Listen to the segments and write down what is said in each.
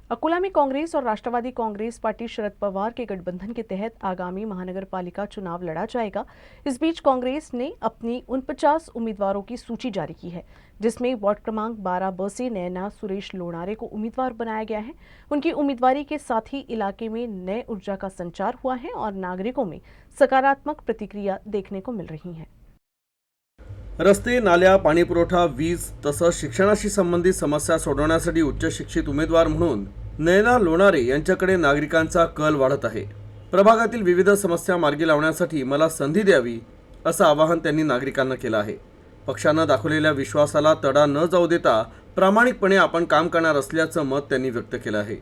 अकोला में कांग्रेस और राष्ट्रवादी कांग्रेस पार्टी शरद पवार के गठबंधन के तहत आगामी महानगर पालिका चुनाव लड़ा जाएगा। इस बीच कांग्रेस ने अपनी 49 उम्मीदवारों की सूची जारी की है, जिसमें वार्ड क्रमांक 12 ब से नैना सुरेश लोनारे को उम्मीदवार बनाया गया है। उनकी उम्मीदवारी के साथ ही इलाके में नए ऊर्जा का संचार हुआ है और नागरिकों में सकारात्मक प्रतिक्रिया देखने को मिल रही है। रस्ते, नाल्या, पाणीपुरवठा, वीज तसंच शिक्षणाशी संबंधित समस्या सोडवण्यासाठी उच्च शिक्षित उमेदवार म्हणून नयना लोणारे यांच्याकडे नागरिकांचा कल वाढत आहे। प्रभागातील विविध समस्या मार्गी लावण्यासाठी मला संधी द्यावी असं आवाहन त्यांनी नागरिकांना केलं आहे। पक्षानं दाखवलेल्या विश्वासाला तडा न जाऊ देता प्रामाणिकपणे आपण काम करणार असल्याचं मत त्यांनी व्यक्त केलं आहे।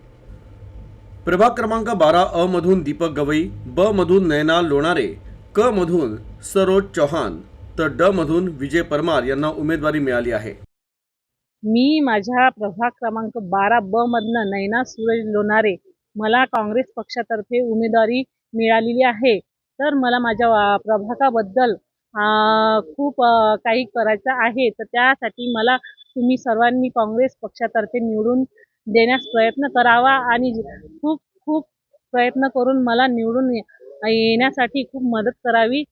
प्रभाग क्रमांक 12 मधून दीपक गवई, ब मधून नयना लोणारे, क मधून सरोज चौहान तर ड मधून विजय परमार यांना उमेदवारी मिळाली आहे। मी माझ्या प्रभाग क्रमांक 12 ब मधनं नैना सुरेश लोनारे मला काँग्रेस पक्षातर्फे उमेदवारी मिळालेली आहे। तर मला माझ्या प्रभागाबद्दल खूप काही करायचं आहे। तर त्यासाठी मला तुम्ही सर्वांनी काँग्रेस पक्षातर्फे निवडून देण्यास प्रयत्न करावा आणि खूप खूप प्रयत्न करून मला निवडून येण्यासाठी खूप मदत करावी